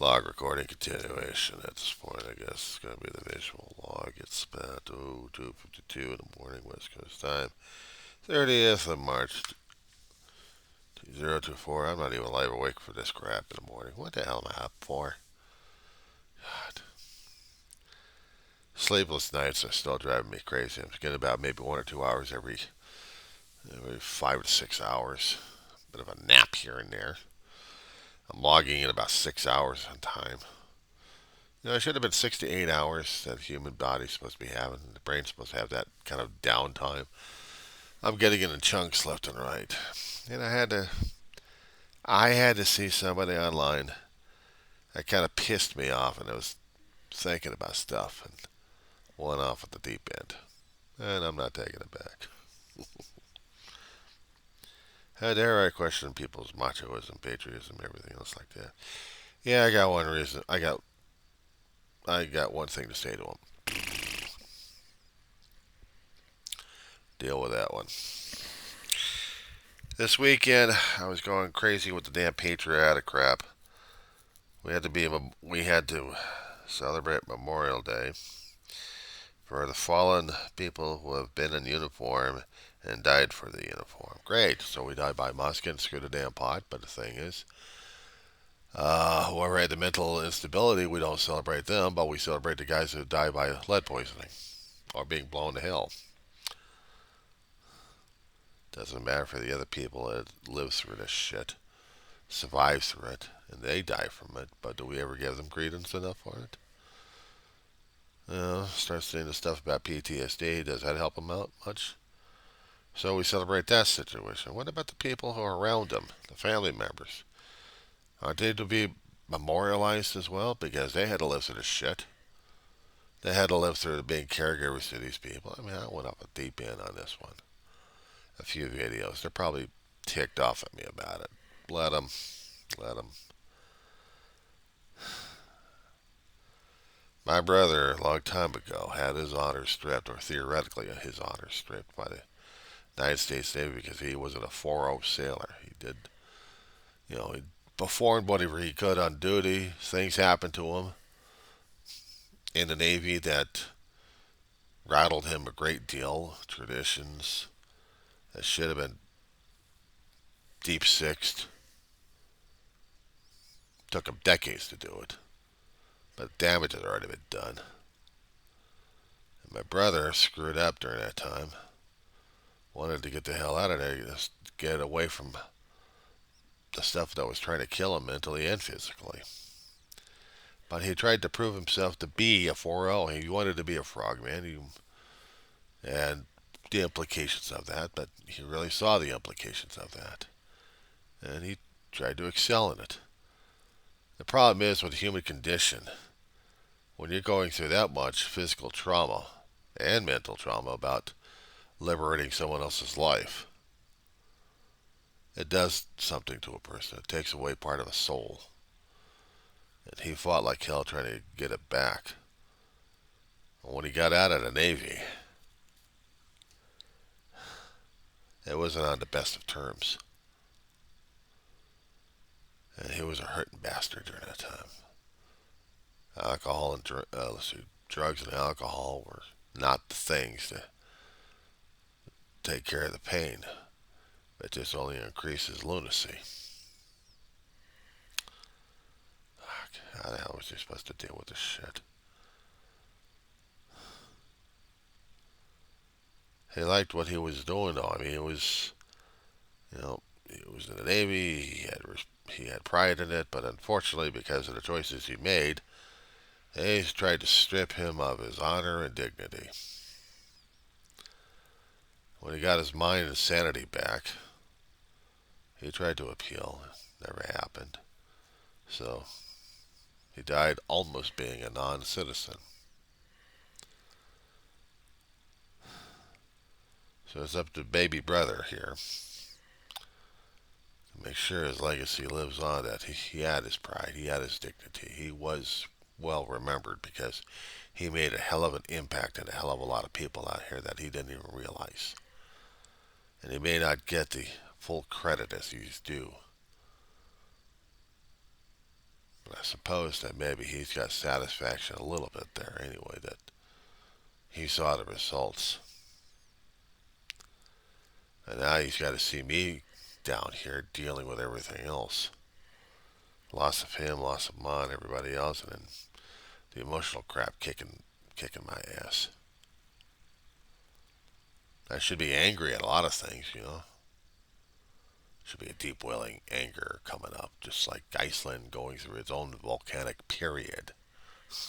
Log recording continuation at this point. I guess it's going to be the visual log. It's about 2:52 in the morning, West Coast time. 30th of March, 2024. I'm not even live awake for this crap in the morning. What the hell am I up for? God. Sleepless nights are still driving me crazy. I'm getting about maybe 1 or 2 hours every 5 to 6 hours. Bit of a nap here and there. I'm logging in about 6 hours on time. It should have been 6 to 8 hours that the human body's supposed to be having. The brain's supposed to have that kind of downtime. I'm getting it in chunks left and right. And I had to see somebody online that kind of pissed me off, and I was thinking about stuff and went off at the deep end. And I'm not taking it back. How dare I question people's machoism, patriotism, everything else like that? Yeah, I got one reason. I got one thing to say to them. Deal with that one. This weekend, I was going crazy with the damn patriotic crap. We had to celebrate Memorial Day for the fallen people who have been in uniform and died for the uniform. Great. So we died by musket and screwed a damn pot. But the thing is, whoever had the mental instability, we don't celebrate them, but we celebrate the guys who died by lead poisoning or being blown to hell. Doesn't matter for the other people that live through this shit, survive through it, and they die from it. But do we ever give them credence enough for it? Start seeing the stuff about PTSD. Does that help them out much? So we celebrate that situation. What about the people who are around them, the family members? Aren't they to be memorialized as well? Because they had to live through this shit. They had to live through being caregivers to these people. I mean, I went up a deep end on this one. A few videos. They're probably ticked off at me about it. Let them. Let them. My brother, a long time ago, had his honor stripped, or theoretically his honor stripped, by the United States Navy because he wasn't a 4-0 sailor. He did, he performed whatever he could on duty. Things happened to him in the Navy that rattled him a great deal. Traditions that should have been deep sixed. Took him decades to do it, but damage had already been done. And my brother screwed up during that time. Wanted to get the hell out of there, just get away from the stuff that was trying to kill him mentally and physically. But he tried to prove himself to be a 4-0. He wanted to be a frogman. And the implications of that, but he really saw the implications of that. And he tried to excel in it. The problem is with the human condition, when you're going through that much physical trauma and mental trauma about liberating someone else's life, it does something to a person. It takes away part of a soul. And he fought like hell trying to get it back. And when he got out of the Navy, it wasn't on the best of terms. And he was a hurting bastard during that time. Alcohol and drugs and alcohol were not the things to take care of the pain. It just only increases lunacy. How the hell was he supposed to deal with this shit? He liked what he was doing, though. I mean, he was in the Navy. He had pride in it, but unfortunately, because of the choices he made, they tried to strip him of his honor and dignity. When he got his mind and sanity back, he tried to appeal. It never happened. So he died almost being a non-citizen. So it's up to baby brother here to make sure his legacy lives on, that he had his pride, he had his dignity. He was well remembered because he made a hell of an impact on a hell of a lot of people out here that he didn't even realize. And he may not get the full credit as he's due. But suppose that maybe he's got satisfaction a little bit there anyway, that he saw the results. And now he's got to see me down here dealing with everything else. Loss of him, loss of Ma and everybody else, and then the emotional crap kicking my ass. I should be angry at a lot of things. Should be a deep welling anger coming up, just like Iceland going through its own volcanic period.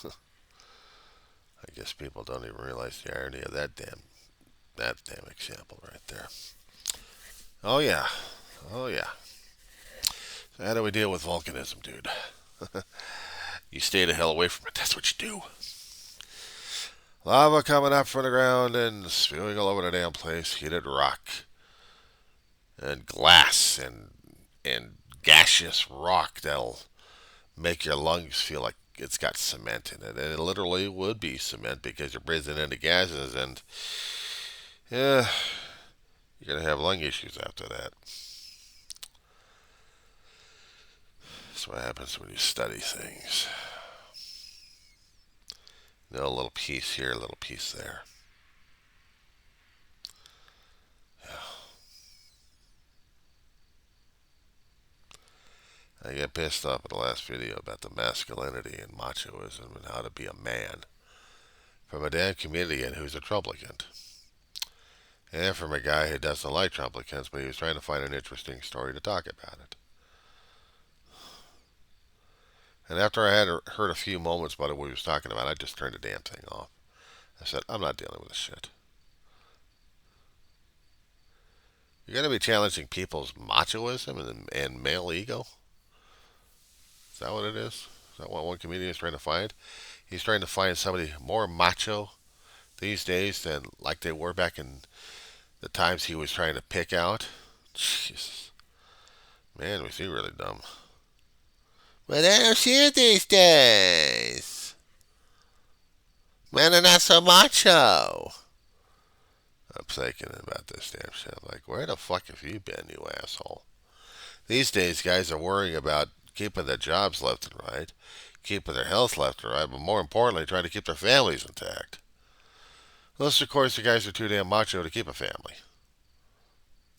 I guess people don't even realize the irony of that damn example right there. Oh yeah, oh yeah. So how do we deal with volcanism, dude? You stay the hell away from it. That's what you do. Lava coming up from the ground and spewing all over the damn place. Heated rock and glass and gaseous rock that'll make your lungs feel like it's got cement in it. And it literally would be cement because you're breathing in the gases, and yeah, you're going to have lung issues after that. That's what happens when you study things. A little piece here, a little piece there. I get pissed off at the last video about the masculinity and machoism and how to be a man from a damn comedian who's a Trumplicant. And from a guy who doesn't like Trumplicants, but he was trying to find an interesting story to talk about it. And after I had heard a few moments about what he was talking about, I just turned the damn thing off. I said, I'm not dealing with this shit. You're going to be challenging people's machoism and male ego? Is that what it is? Is that what one comedian is trying to find? He's trying to find somebody more macho these days than like they were back in the times he was trying to pick out. Jesus. Man, was he really dumb. But I don't see it these days. Men are not so macho. I'm thinking about this damn shit. I'm like, where the fuck have you been, you asshole? These days, guys are worrying about keeping their jobs left and right, keeping their health left and right, but more importantly, trying to keep their families intact. Unless, of course, the guys are too damn macho to keep a family.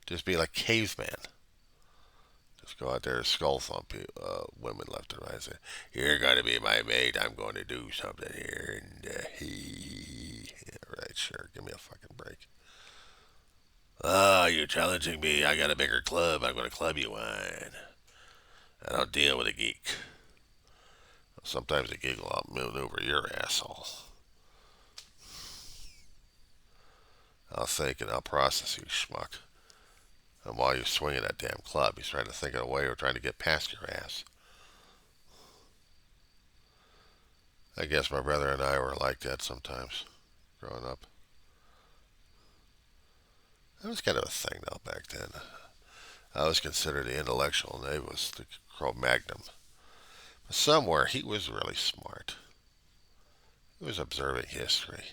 Just be like cavemen. Just go out there and skull thump women left and right and say, you're going to be my mate, I'm going to do something here, and yeah, right, sure, give me a fucking break. Oh, you're challenging me, I got a bigger club, I'm going to club you in. I don't deal with a geek. Sometimes a geek will outmaneuver your asshole. I'll think and I'll process you, schmuck. And while you're swinging that damn club, he's trying to think of a way or trying to get past your ass. I guess my brother and I were like that sometimes, growing up. That was kind of a thing, though, back then. I was considered the intellectual, and Dave was the Cro-Magnon. But somewhere, he was really smart. He was observing history.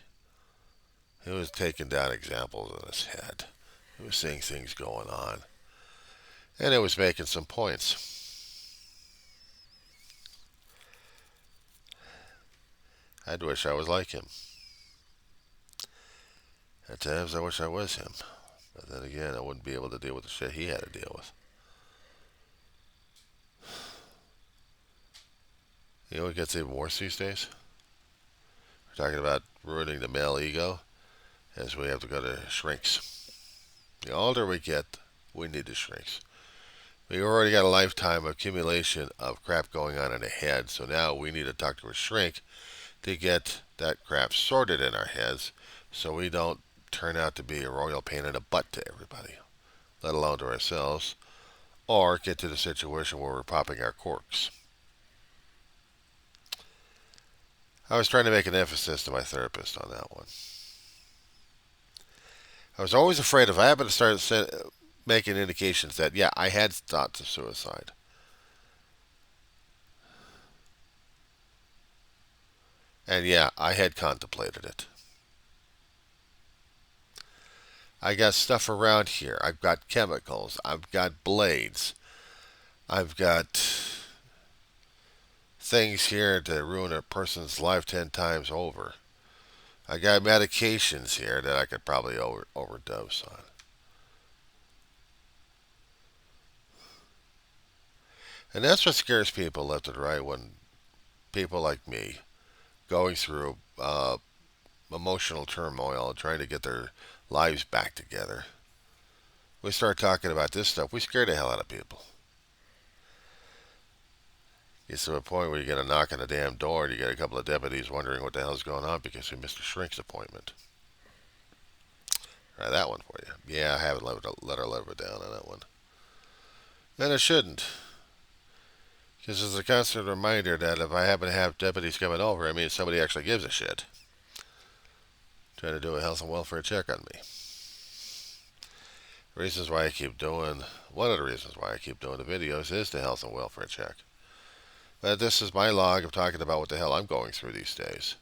He was taking down examples in his head. He was seeing things going on. And he was making some points. I'd wish I was like him. At times, I wish I was him. But then again, I wouldn't be able to deal with the shit he had to deal with. You know what gets even worse these days? We're talking about ruining the male ego as we have to go to shrinks. The older we get, we need the shrinks. We already got a lifetime accumulation of crap going on in the head, so now we need to talk to a shrink to get that crap sorted in our heads so we don't turn out to be a royal pain in the butt to everybody, let alone to ourselves, or get to the situation where we're popping our corks. I was trying to make an emphasis to my therapist on that one. I was always afraid if I happened to start making indications that, yeah, I had thoughts of suicide. And yeah, I had contemplated it. I got stuff around here. I've got chemicals. I've got blades. I've got things here to ruin a person's life 10 times over. I got medications here that I could probably overdose on. And that's what scares people left and right when people like me going through emotional turmoil and trying to get their lives back together. We start talking about this stuff, we scare the hell out of people. Gets to a point where you get a knock on the damn door and you get a couple of deputies wondering what the hell's going on because you missed a shrink's appointment. Try that one for you. Yeah, I haven't let her live it down on that one. And it shouldn't. Because it's a constant reminder that if I happen to have deputies coming over, I mean somebody actually gives a shit. Trying to do a health and welfare check on me. Reasons why I keep doing, one of the reasons why I keep doing the videos is the health and welfare check. But this is my log of talking about what the hell I'm going through these days.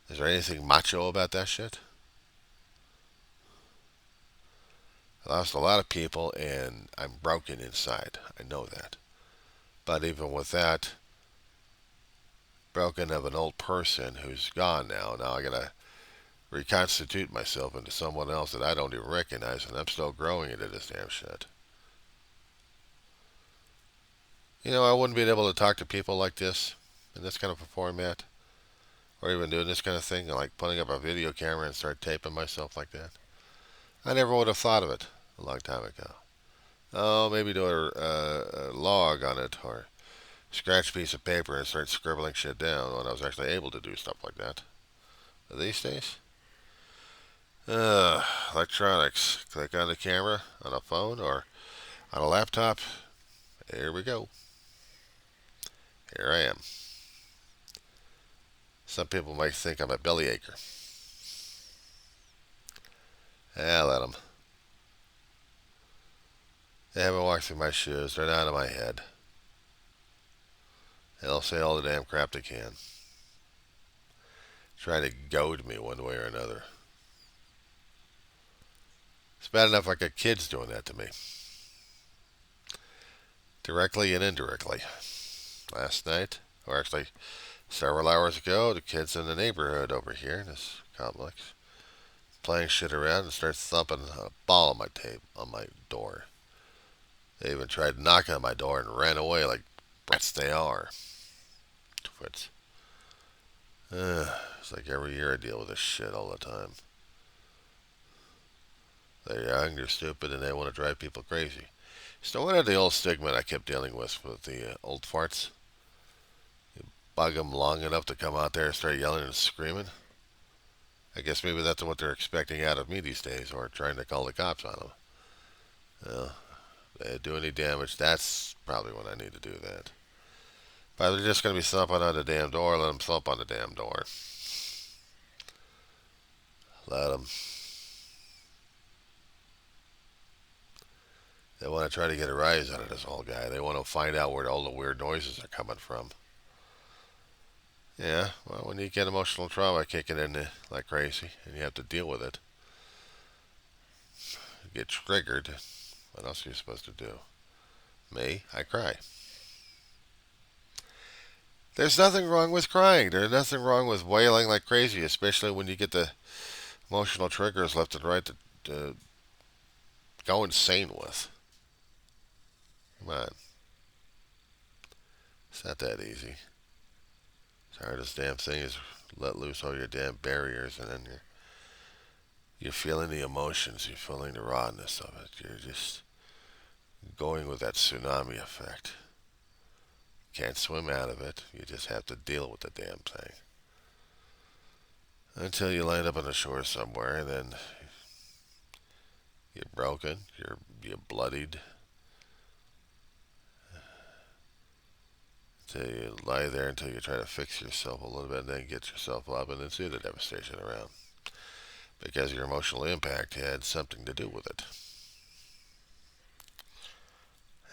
Is there anything macho about that shit? I lost a lot of people and I'm broken inside. I know that. But even with that, broken of an old person who's gone now, now I gotta reconstitute myself into someone else that I don't even recognize, and I'm still growing into this damn shit. You know, I wouldn't be able to talk to people like this in this kind of a format, or even doing this kind of thing, like putting up a video camera and start taping myself like that. I never would have thought of it a long time ago. Oh, maybe do a log on it, or scratch a piece of paper and start scribbling shit down when I was actually able to do stuff like that. But these days, electronics. Click on the camera on a phone or on a laptop. Here we go. Here I am. Some people might think I'm a bellyacre. Let them. They haven't walked through my shoes. They're not in my head. They'll say all the damn crap they can. Trying to goad me one way or another. It's bad enough I got kids doing that to me. Directly and indirectly. Last night, or actually several hours ago, the kids in the neighborhood over here in this complex playing shit around and start thumping a ball on my door. They even tried knocking on my door and ran away like brats they are. Twits. It's like every year I deal with this shit all the time. They're young, they're stupid, and they want to drive people crazy. So what are the old stigma I kept dealing with the old farts? You bug them long enough to come out there and start yelling and screaming. I guess maybe that's what they're expecting out of me these days, or trying to call the cops on them. Well, if they do any damage, that's probably when I need to do that. But they're just going to be thumping on the damn door, let them thump on the damn door. Let them. They want to try to get a rise out of this old guy. They want to find out where all the weird noises are coming from. Yeah, well, when you get emotional trauma kicking in like crazy and you have to deal with it, you get triggered. What else are you supposed to do? Me, I cry. There's nothing wrong with crying. There's nothing wrong with wailing like crazy, especially when you get the emotional triggers left and right to go insane with. Come on. It's not that easy. The hardest damn thing is let loose all your damn barriers, and then you're feeling the emotions, you're feeling the rawness of it. You're just going with that tsunami effect. Can't swim out of it. You just have to deal with the damn thing. Until you land up on the shore somewhere, and then you're broken, you're bloodied. Until you lie there until you try to fix yourself a little bit and then get yourself up and then see the devastation around. Because your emotional impact had something to do with it.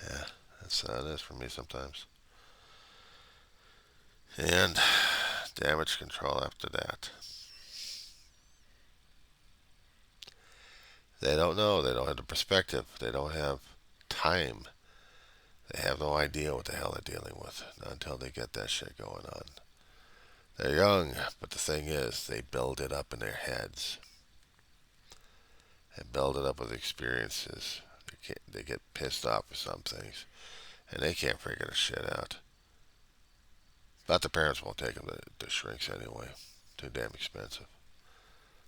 Yeah, that's how it is for me sometimes. And damage control after that. They don't know. They don't have the perspective. They don't have time. They have no idea what the hell they're dealing with, not until they get that shit going on. They're young, but the thing is, they build it up in their heads and build it up with experiences. They get pissed off for some things, and they can't figure the shit out. But the parents won't take them to shrinks anyway. Too damn expensive.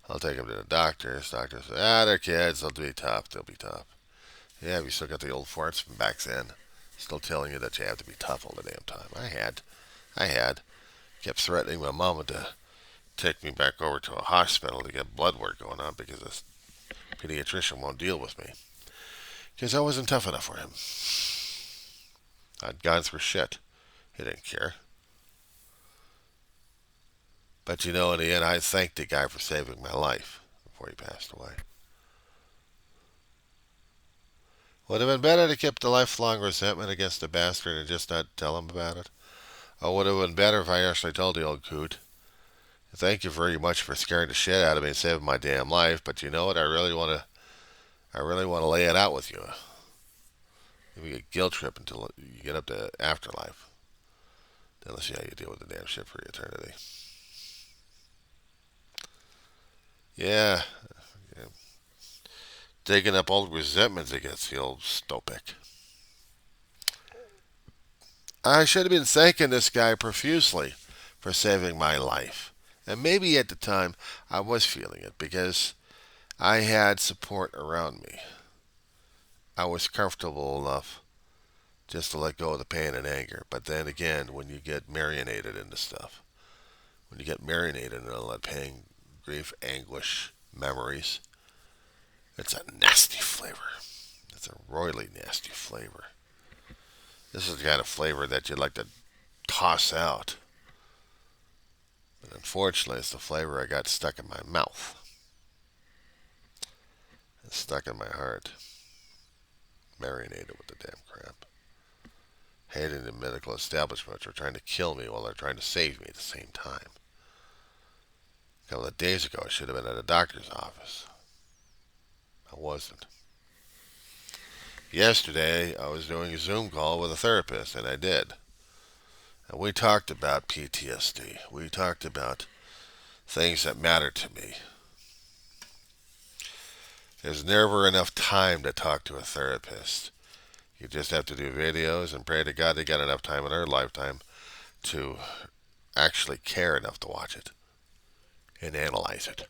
I'll take them to the doctors. Doctors say, they're kids. They'll be tough. They'll be tough. Yeah, we still got the old farts from back then. Still telling you that you have to be tough all the damn time. I had. Kept threatening my mama to take me back over to a hospital to get blood work going on because this pediatrician won't deal with me. Because I wasn't tough enough for him. I'd gone through shit. He didn't care. But in the end, I thanked the guy for saving my life before he passed away. Would have been better to keep the lifelong resentment against the bastard and just not tell him about it. Or would have been better if I actually told the old coot, thank you very much for scaring the shit out of me and saving my damn life, but you know what? I really want to lay it out with you. Maybe a guilt trip until you get up to afterlife. Then let's see how you deal with the damn shit for eternity. Yeah. Digging up old resentments against the old Stopek. I should have been thanking this guy profusely for saving my life. And maybe at the time I was feeling it because I had support around me. I was comfortable enough just to let go of the pain and anger. But then again, when you get marinated into stuff, when you get marinated in all that pain, grief, anguish, memories, it's a nasty flavor. It's a royally nasty flavor. This is the kind of flavor that you'd like to toss out. But unfortunately, it's the flavor I got stuck in my mouth. It's stuck in my heart. Marinated with the damn crap. Hating the medical establishment which are trying to kill me while they're trying to save me at the same time. A couple of days ago, I should have been at a doctor's office. I wasn't. Yesterday, I was doing a Zoom call with a therapist, and I did. And we talked about PTSD. We talked about things that matter to me. There's never enough time to talk to a therapist. You just have to do videos and pray to God they got enough time in their lifetime to actually care enough to watch it and analyze it.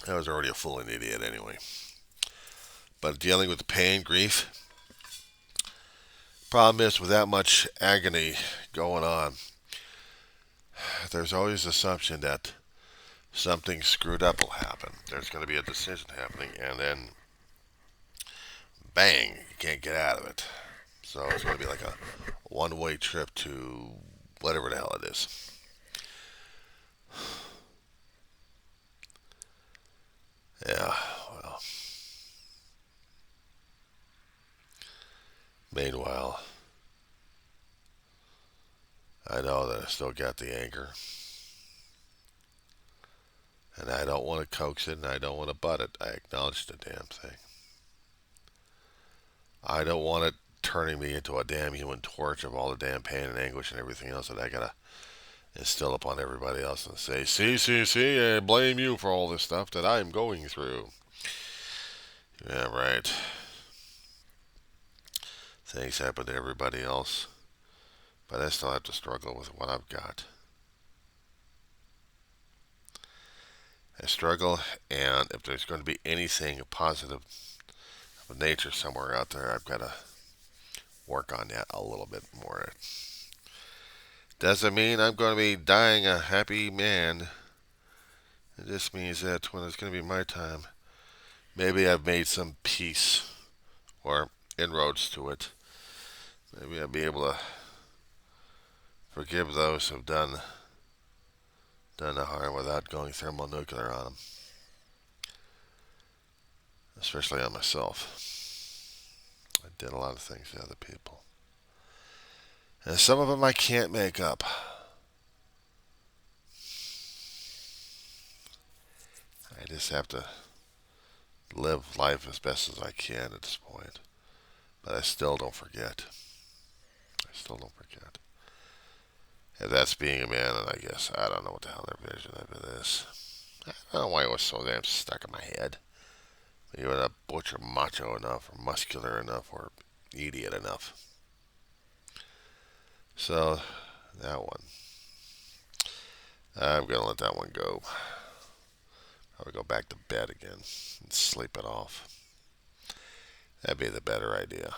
I was already a fooling idiot anyway. But dealing with the pain, grief, problem is with that much agony going on, there's always the assumption that something screwed up will happen. There's going to be a decision happening, and then bang, you can't get out of it. So it's going to be like a one-way trip to whatever the hell it is. Yeah, well. Meanwhile, I know that I still got the anger. And I don't want to coax it and I don't want to butt it. I acknowledge the damn thing. I don't want it turning me into a damn human torch of all the damn pain and anguish and everything else that I gotta instill upon everybody else and say, see, I blame you for all this stuff that I'm going through. Yeah, right. Things happen to everybody else, but I still have to struggle with what I've got. I struggle, and if there's going to be anything positive of nature somewhere out there, I've got to work on that a little bit more. Doesn't mean I'm going to be dying a happy man. It just means that when it's going to be my time, maybe I've made some peace or inroads to it. Maybe I'll be able to forgive those who've done the harm without going thermonuclear on them. Especially on myself. I did a lot of things to other people. And some of them I can't make up. just have to live life as best as I can at this point. But I still don't forget. I still don't forget. And that's being a man, and I guess I don't know what the hell their vision of it is. I don't know why it was so damn stuck in my head. You're not butcher macho enough, or muscular enough, or idiot enough. So, that one. I'm going to let that one go. Probably go back to bed again and sleep it off. That'd be the better idea.